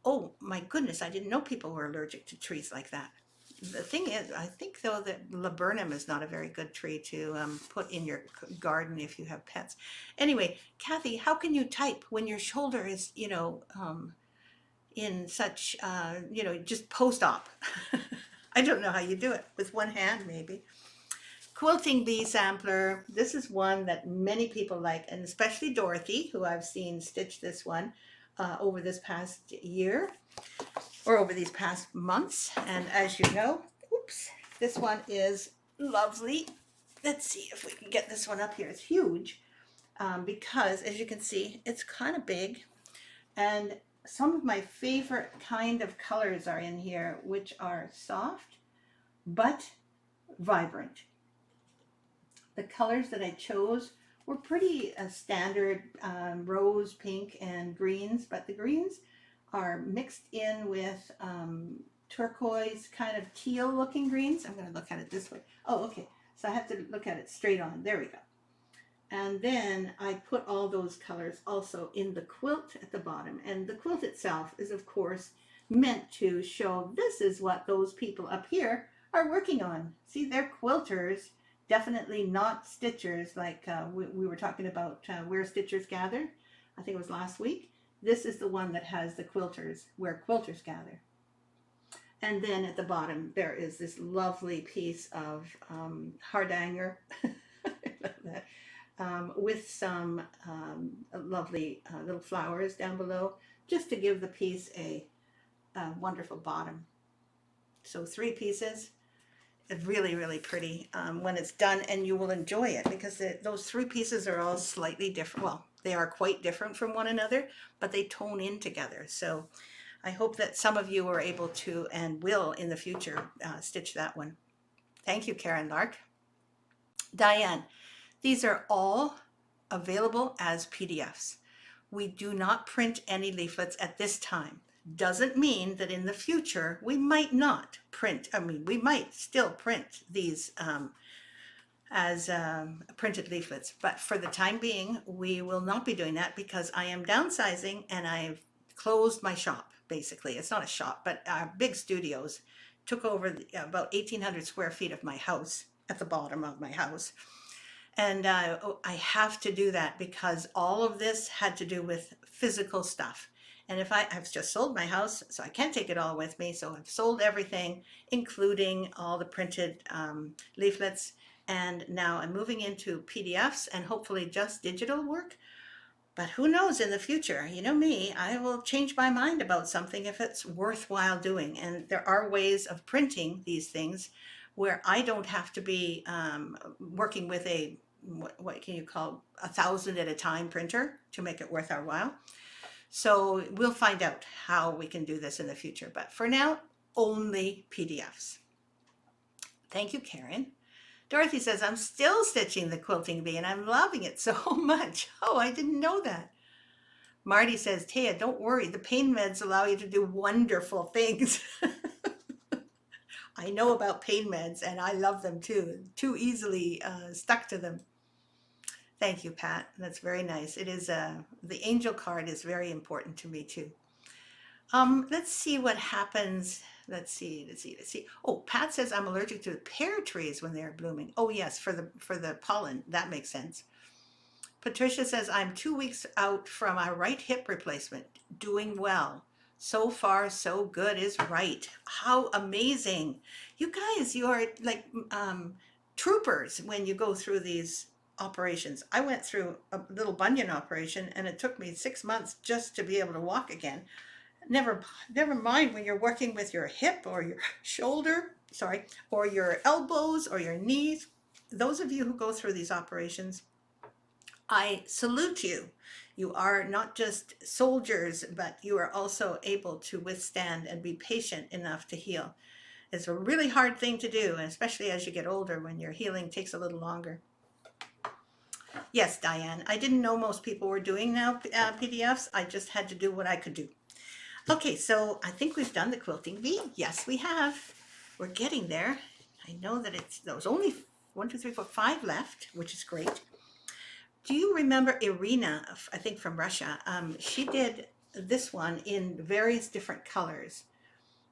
Oh my goodness, I didn't know people were allergic to trees like that. The thing is, I think though that laburnum is not a very good tree to put in your garden if you have pets. Anyway, Kathy, how can you type when your shoulder is, in such, just post-op? I don't know how you do it. With one hand, maybe. Quilting Bee sampler. This is one that many people like, and especially Dorothy, who I've seen stitch this one over this past year, or over these past months. And as you know, oops, this one is lovely. Let's see if we can get this one up here. It's huge because, as you can see, it's kind of big. And some of my favorite kind of colors are in here, which are soft but vibrant. The colors that I chose were pretty standard rose, pink, and greens, but the greens are mixed in with turquoise kind of teal looking greens. I'm going to look at it this way. Oh, okay. So I have to look at it straight on. There we go. And then I put all those colors also in the quilt at the bottom. And the quilt itself is, of course, meant to show this is what those people up here are working on. See, they're quilters, definitely not stitchers like we were talking about where stitchers gather. I think it was last week. This is the one that has the quilters, where quilters gather. And then at the bottom, there is this lovely piece of hardanger. With some lovely little flowers down below, just to give the piece a wonderful bottom. So 3 pieces. It's really, really pretty when it's done, and you will enjoy it because those 3 pieces are all slightly different. Well, they are quite different from one another, but they tone in together. So I hope that some of you are able to and will in the future stitch that one. Thank you, Karen Lark. Diane, these are all available as PDFs. We do not print any leaflets at this time. Doesn't mean that in the future we might not print. I mean, we might still print these as printed leaflets, but for the time being, we will not be doing that because I am downsizing and I've closed my shop. Basically, it's not a shop, but big studios took over about 1,800 square feet of my house at the bottom of my house. And I have to do that because all of this had to do with physical stuff. And if I've just sold my house, so I can't take it all with me. So I've sold everything, including all the printed leaflets. And now I'm moving into PDFs and hopefully just digital work. But who knows in the future? You know me, I will change my mind about something if it's worthwhile doing. And there are ways of printing these things where I don't have to be working with a, what can you call, 1,000 at a time printer to make it worth our while. So we'll find out how we can do this in the future. But for now, only PDFs. Thank you, Karen. Dorothy says, I'm still stitching the Quilting Bee and I'm loving it so much. Oh, I didn't know that. Marty says, Thea, don't worry. The pain meds allow you to do wonderful things. I know about pain meds and I love them too easily stuck to them. Thank you, Pat. That's very nice. It is, the angel card is very important to me too. Let's see what happens. Let's see. Oh, Pat says I'm allergic to the pear trees when they're blooming. Oh yes, for the pollen. That makes sense. Patricia says I'm 2 weeks out from a right hip replacement. Doing well. So far, so good is right. How amazing. You guys, you are like troopers when you go through these operations. I went through a little bunion operation and it took me 6 months just to be able to walk again. Never mind when you're working with your hip or your shoulder, or your elbows or your knees. Those of you who go through these operations, I salute you. You are not just soldiers, but you are also able to withstand and be patient enough to heal. It's a really hard thing to do, especially as you get older when your healing takes a little longer. Yes, Diane, I didn't know most people were doing now PDFs. I just had to do what I could do. Okay, so I think we've done the Quilting Bee. Yes, we have. We're getting there. I know that there was only 1, 2, 3, 4, 5 left, which is great. Do you remember Irina, I think from Russia? She did this one in various different colors.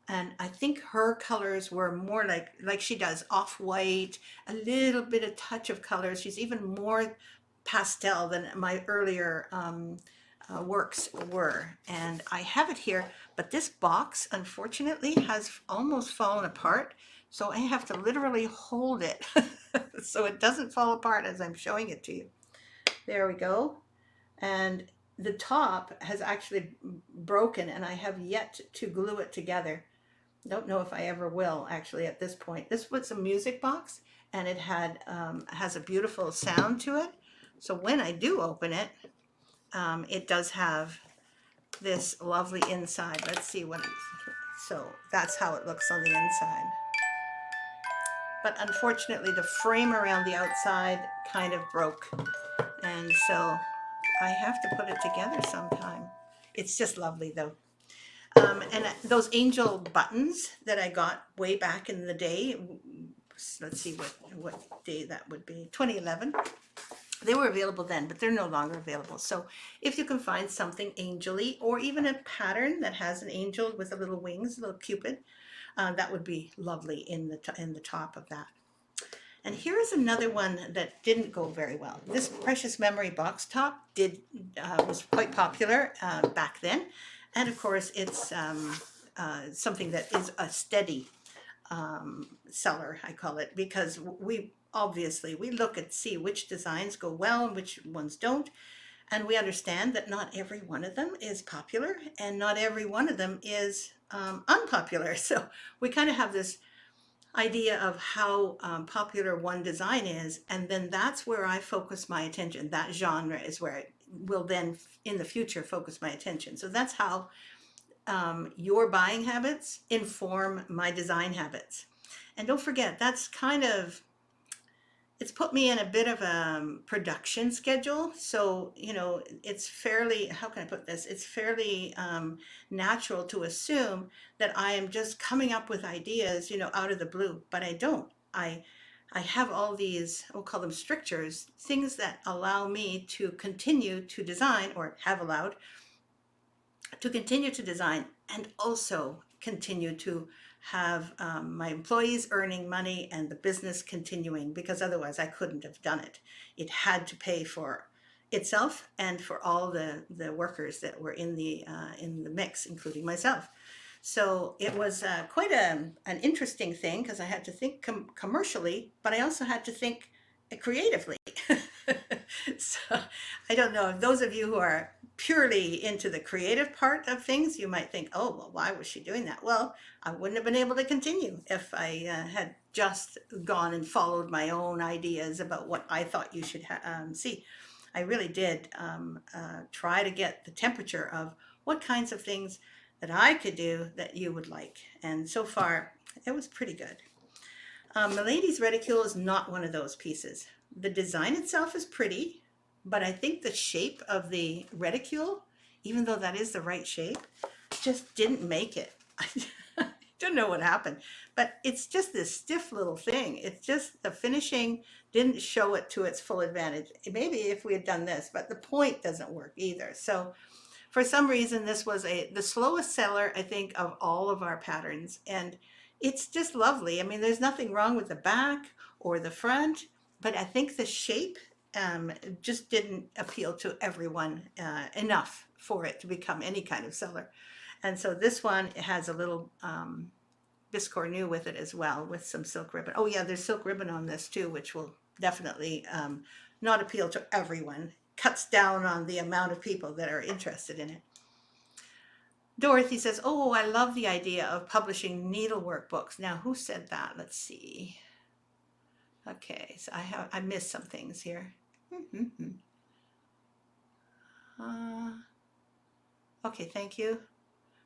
And I think her colors were more like she does, off-white, a little bit of touch of colors. She's even more pastel than my earlier works were. And I have it here, but this box, unfortunately, has almost fallen apart. So I have to literally hold it so it doesn't fall apart as I'm showing it to you. There we go. And the top has actually broken and I have yet to glue it together. Don't know if I ever will actually at this point. This was a music box and it has a beautiful sound to it. So when I do open it, it does have this lovely inside. Let's see what so that's how it looks on the inside. But unfortunately the frame around the outside kind of broke. And so I have to put it together sometime. It's just lovely though. And those angel buttons that I got way back in the day, let's see what day that would be, 2011. They were available then, but they're no longer available. So if you can find something angel-y, or even a pattern that has an angel with a little wings, a little cupid, that would be lovely in the top of that. And here is another one that didn't go very well. This Precious Memory box top was quite popular back then. And of course, it's something that is a steady seller, I call it, because we look and see which designs go well and which ones don't. And we understand that not every one of them is popular and not every one of them is unpopular. So we kind of have this idea of how popular one design is, and then that's where I focus my attention. That genre is where I will then in the future focus my attention. So that's how your buying habits inform my design habits. And don't forget, that's kind of, it's put me in a bit of a production schedule. So, it's fairly, how can I put this? It's fairly natural to assume that I am just coming up with ideas, out of the blue, but I don't. I have all these, we'll call them strictures, things that allow me to continue to design, or have allowed to continue to design, and also continue to have my employees earning money and the business continuing, because otherwise I couldn't have done it. It had to pay for itself and for all the workers that were in the mix, including myself. So it was quite an interesting thing, because I had to think commercially, but I also had to think creatively. So I don't know if those of you who are purely into the creative part of things, you might think, oh, well, why was she doing that? Well, I wouldn't have been able to continue if I had just gone and followed my own ideas about what I thought you should see. I really did try to get the temperature of what kinds of things that I could do that you would like. And so far, it was pretty good. Milady's reticule is not one of those pieces. The design itself is pretty, but I think the shape of the reticule, even though that is the right shape, just didn't make it. I don't know what happened, but it's just this stiff little thing. It's just the finishing didn't show it to its full advantage. Maybe if we had done this, but the point doesn't work either. So for some reason, this was the slowest seller, I think, of all of our patterns. And it's just lovely. I mean, there's nothing wrong with the back or the front, but I think the shape just didn't appeal to everyone enough for it to become any kind of seller. And so this one has a little biscornu with it as well, with some silk ribbon. Oh yeah, there's silk ribbon on this too, which will definitely not appeal to everyone. Cuts down on the amount of people that are interested in it. Dorothy says, oh, I love the idea of publishing needlework books. Now, who said that? Let's see. Okay, so I missed some things here. Okay, thank you.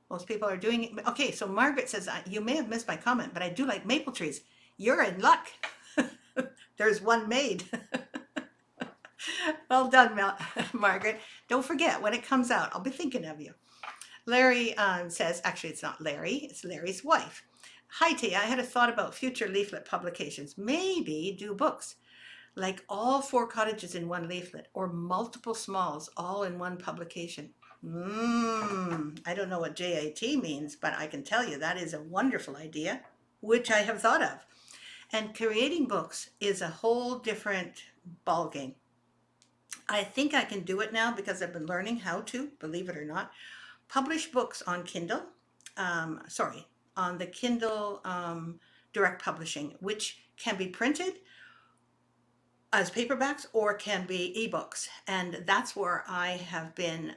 Most people are doing it. Okay, so Margaret says, you may have missed my comment, but I do like maple trees. You're in luck. There's one made. Well done, Margaret. Don't forget, when it comes out, I'll be thinking of you. Larry says, actually, it's not Larry, it's Larry's wife. Hi, Thea, I had a thought about future leaflet publications. Maybe do books, like all 4 cottages in one leaflet, or multiple smalls all in one publication. I don't know what JAT means, but I can tell you that is a wonderful idea, which I have thought of. And creating books is a whole different ballgame. I think I can do it now because I've been learning how to, believe it or not, publish books on Kindle, on the Kindle direct publishing, which can be printed as paperbacks or can be ebooks. And that's where I have been,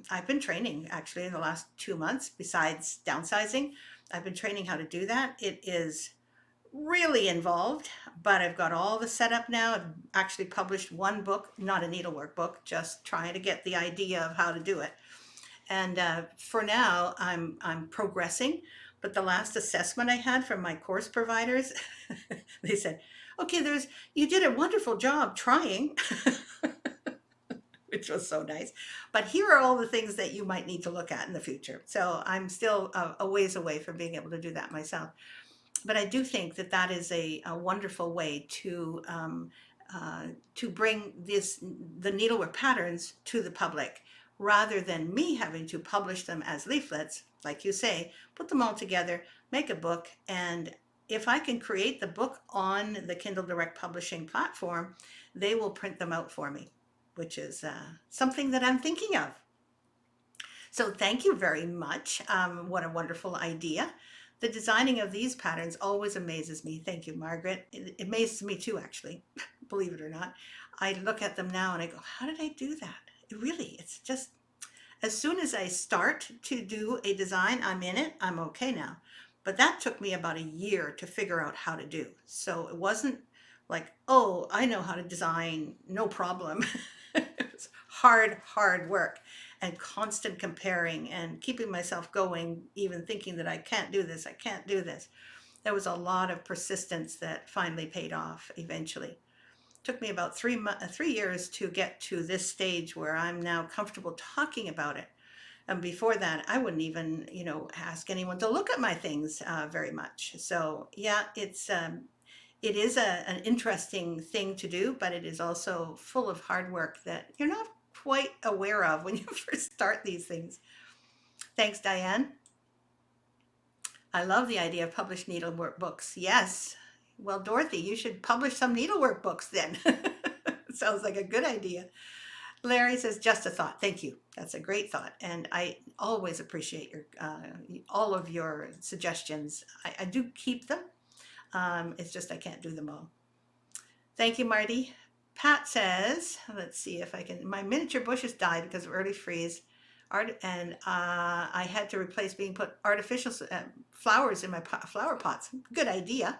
I've been training actually in the last 2 months, besides downsizing. I've been training how to do that. It is really involved, but I've got all the setup now. I've actually published 1 book, not a needlework book, just trying to get the idea of how to do it. And for now, I'm progressing. But the last assessment I had from my course providers, they said, okay, you did a wonderful job trying, which which was so nice. But here are all the things that you might need to look at in the future. So I'm still a ways away from being able to do that myself. But I do think that that is a wonderful way to bring the needlework patterns to the public, rather than me having to publish them as leaflets, like you say, put them all together, make a book, and if I can create the book on the Kindle Direct Publishing platform, they will print them out for me, which is something that I'm thinking of. So thank you very much. What a wonderful idea. The designing of these patterns always amazes me. Thank you, Margaret. It amazes me too, actually, believe it or not. I look at them now and I go, how did I do that? It's just, as soon as I start to do a design, I'm in it, I'm okay now. But that took me about a year to figure out how to do. So it wasn't like, oh, I know how to design, no problem. It was hard work and constant comparing and keeping myself going, even thinking that I can't do this, I can't do this. There was a lot of persistence that finally paid off eventually. It took me about 3 years to get to this stage where I'm now comfortable talking about it. And before that, I wouldn't even, ask anyone to look at my things very much. So yeah, it is an interesting thing to do, but it is also full of hard work that you're not quite aware of when you first start these things. Thanks, Diane. I love the idea of published needlework books. Yes. Well, Dorothy, you should publish some needlework books then. Sounds like a good idea. Larry says, just a thought. Thank you. That's a great thought. And I always appreciate all of your suggestions. I do keep them. It's just I can't do them all. Thank you, Marty. Pat says, let's see if I can, my miniature bushes died because of early freeze. And I had to replace being put artificial flowers in my flower pots. Good idea.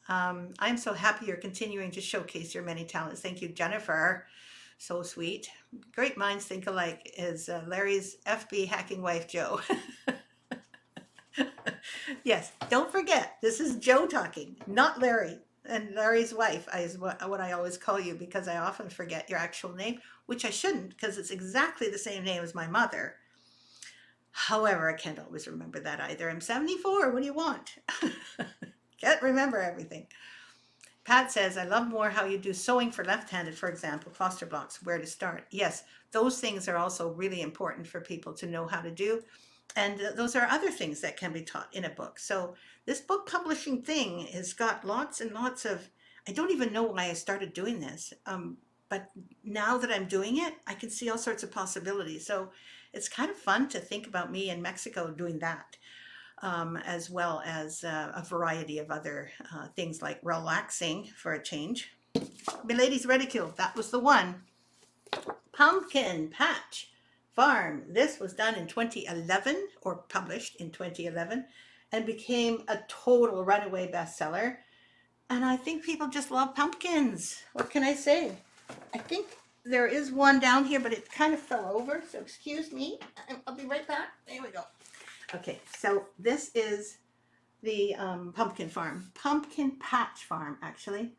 I'm so happy you're continuing to showcase your many talents. Thank you, Jennifer. So sweet. Great minds think alike, is Larry's FB hacking wife, Joe. Yes, don't forget, this is Joe talking, not Larry. And Larry's wife is what I always call you, because I often forget your actual name, which I shouldn't, because it's exactly the same name as my mother. However, I can't always remember that either. I'm 74. What do you want? Can't remember everything. Pat says, I love more how you do sewing for left-handed, for example, cluster blocks, where to start. Yes, those things are also really important for people to know how to do. And those are other things that can be taught in a book. So this book publishing thing has got lots and lots of, I don't even know why I started doing this. But now that I'm doing it, I can see all sorts of possibilities. So it's kind of fun to think about me in Mexico doing that. As well as a variety of other things like relaxing for a change. Milady's Reticule, that was the one. Pumpkin Patch Farm. This was done in 2011, or published in 2011, and became a total runaway bestseller. And I think people just love pumpkins. What can I say? I think there is one down here, but it kind of fell over, so excuse me. I'll be right back. There we go. Okay, so this is the pumpkin patch farm, actually.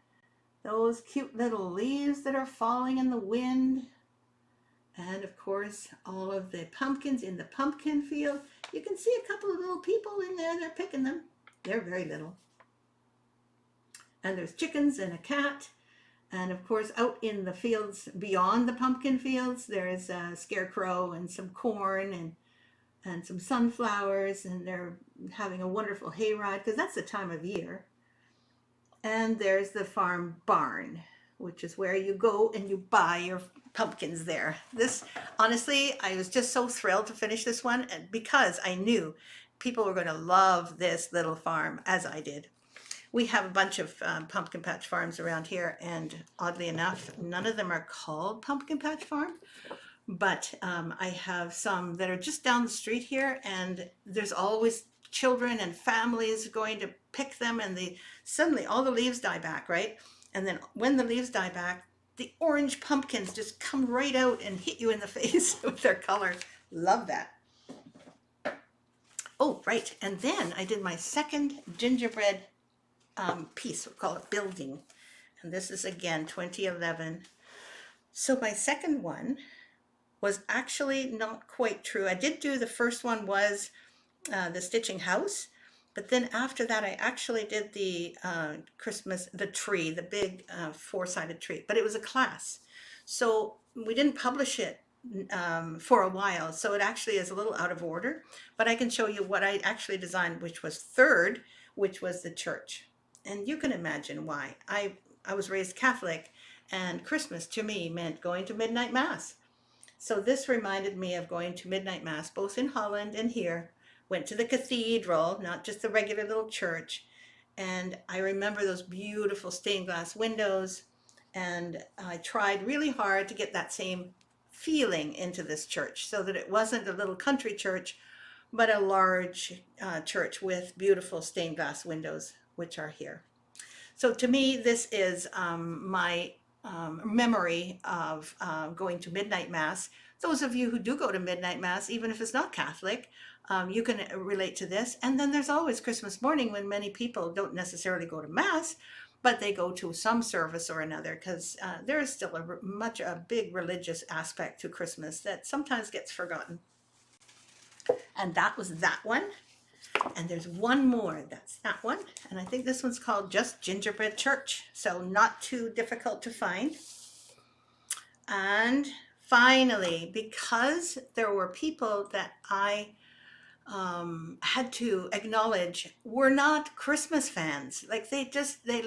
Those cute little leaves that are falling in the wind. And of course, all of the pumpkins in the pumpkin field. You can see a couple of little people in there. They're picking them. They're very little. And there's chickens and a cat. And of course, out in the fields beyond the pumpkin fields, there's a scarecrow and some corn and some sunflowers, and they're having a wonderful hayride because that's the time of year. And there's the farm barn, which is where you go and you buy your pumpkins there. This, honestly, I was just so thrilled to finish this one because I knew people were going to love this little farm, as I did. We have a bunch of pumpkin patch farms around here, and oddly enough, none of them are called Pumpkin Patch Farm. But I have some that are just down the street here, and there's always children and families going to pick them, and suddenly all the leaves die back, right? And then when the leaves die back, the orange pumpkins just come right out and hit you in the face with their color. Love that. Oh, right. And then I did my second gingerbread piece. We'll call it Building. And this is, again, 2011. So my second one was actually not quite true. I did do the first one was the stitching house, but then after that I actually did the Christmas, the tree, the big four-sided tree, but it was a class. So we didn't publish it for a while, so it actually is a little out of order, but I can show you what I actually designed, which was third, which was the church. And you can imagine why. I was raised Catholic, and Christmas to me meant going to midnight mass. So this reminded me of going to midnight mass, both in Holland and here. Went to the cathedral, not just the regular little church. And I remember those beautiful stained glass windows. And I tried really hard to get that same feeling into this church so that it wasn't a little country church, but a large church with beautiful stained glass windows, which are here. So to me, this is my memory of going to midnight mass. Those of you who do go to midnight mass, even if it's not Catholic, you can relate to this. And then there's always Christmas morning when many people don't necessarily go to mass, but they go to some service or another, because there is still a big religious aspect to Christmas that sometimes gets forgotten. And that was that one. And there's one more, that's that one. And I think this one's called Just Gingerbread Church. So not too difficult to find. And finally, because there were people that I had to acknowledge were not Christmas fans. Like they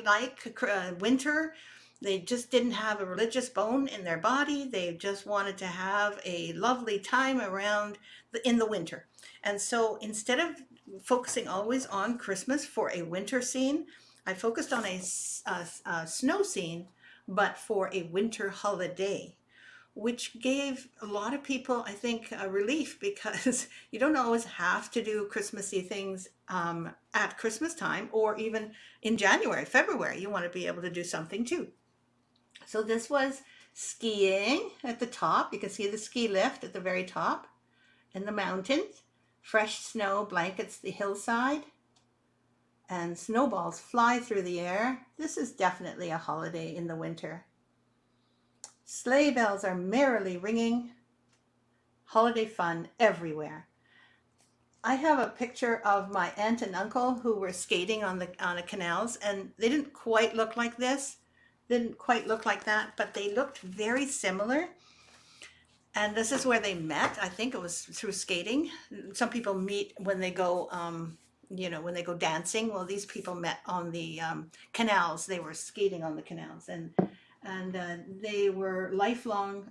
like winter. They just didn't have a religious bone in their body. They just wanted to have a lovely time around in the winter. And so instead of focusing always on Christmas for a winter scene, I focused on a snow scene, but for a winter holiday, which gave a lot of people, I think, a relief, because you don't always have to do Christmassy things at Christmas time, or even in January, February. You want to be able to do something too. So this was skiing at the top. You can see the ski lift at the very top, in the mountains. Fresh snow blankets the hillside, and snowballs fly through the air. This is definitely a holiday in the winter. Sleigh bells are merrily ringing. Holiday fun everywhere. I have a picture of my aunt and uncle who were skating on the canals, and they didn't quite look like this, didn't quite look like that, but they looked very similar. And this is where they met. I think it was through skating. Some people meet when they go, when they go dancing. Well, these people met on the canals. They were skating on the canals, and they were lifelong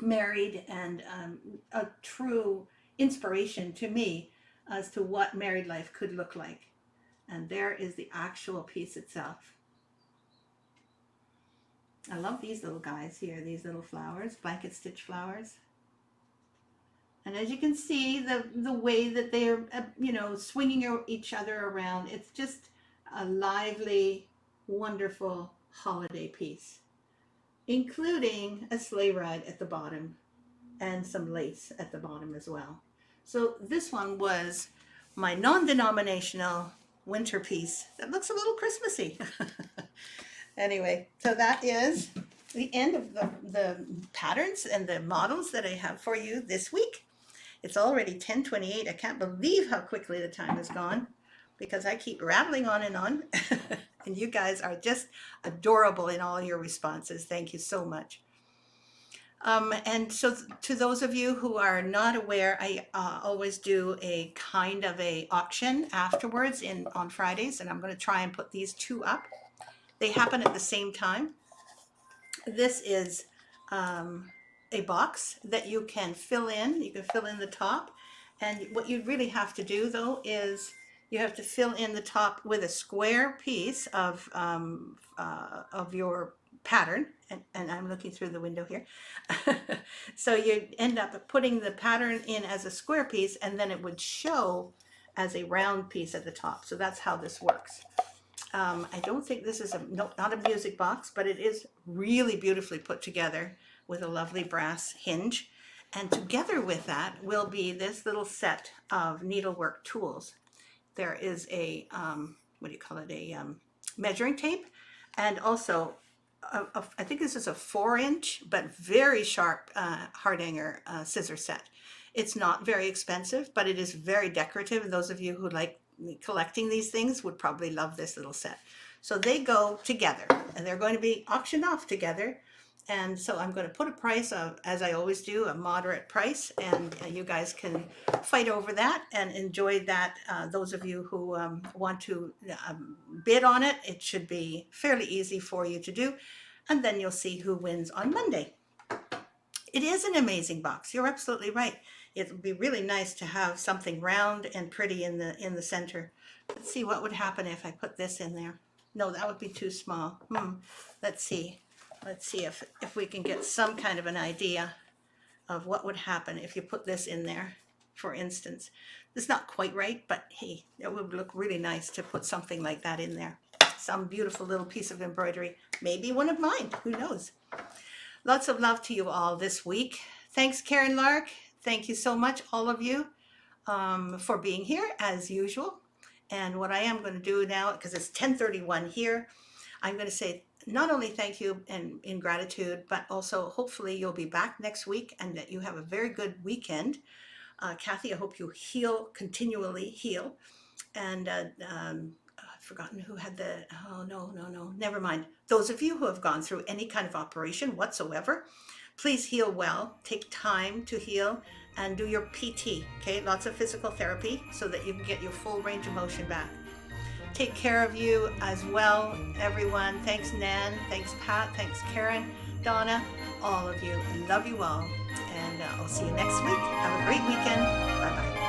married, and a true inspiration to me as to what married life could look like. And there is the actual piece itself. I love these little guys here, these little flowers, blanket stitch flowers. And as you can see, the way that they're, swinging each other around, it's just a lively, wonderful holiday piece, including a sleigh ride at the bottom and some lace at the bottom as well. So this one was my non-denominational winter piece that looks a little Christmassy. Anyway, so that is the end of the patterns and the models that I have for you this week. It's already 10:28. I can't believe how quickly the time has gone, because I keep rattling on. And you guys are just adorable in all your responses. Thank you so much. And so to those of you who are not aware, I always do a kind of a auction afterwards on Fridays, and I'm going to try and put these two up. They happen at the same time. This is a box that you can fill in. You can fill in the top. And what you really have to do, though, is you have to fill in the top with a square piece of your pattern. And I'm looking through the window here. So you end up putting the pattern in as a square piece, and then it would show as a round piece at the top. So that's how this works. I don't think this is not a music box, but it is really beautifully put together with a lovely brass hinge. And together with that will be this little set of needlework tools. There is a, a measuring tape, and also I think this is a 4-inch, but very sharp Hardanger scissor set. It's not very expensive, but it is very decorative. And those of you who like collecting these things would probably love this little set. So they go together, and they're going to be auctioned off together. And so I'm going to put a price of, as I always do, a moderate price, and you guys can fight over that and enjoy that. Those of you who want to bid on it, it should be fairly easy for you to do. And then you'll see who wins on Monday. It is an amazing box. You're absolutely right. It would be really nice to have something round and pretty in the center. Let's see what would happen if I put this in there. No, that would be too small. Let's see. Let's see if we can get some kind of an idea of what would happen if you put this in there, for instance. It's not quite right, but hey, it would look really nice to put something like that in there. Some beautiful little piece of embroidery, maybe one of mine, who knows. Lots of love to you all this week. Thanks, Karen Lark. Thank you so much, all of you, for being here as usual. And what I am going to do now, because it's 10:31 here, I'm going to say not only thank you and in gratitude, but also hopefully you'll be back next week and that you have a very good weekend. Kathy, I hope you continually heal. And I've forgotten who had no, never mind. Those of you who have gone through any kind of operation whatsoever, please heal well, take time to heal, and do your PT, okay? Lots of physical therapy so that you can get your full range of motion back. Take care of you as well, everyone. Thanks, Nan. Thanks, Pat. Thanks, Karen, Donna, all of you. I love you all. And I'll see you next week. Have a great weekend. Bye-bye.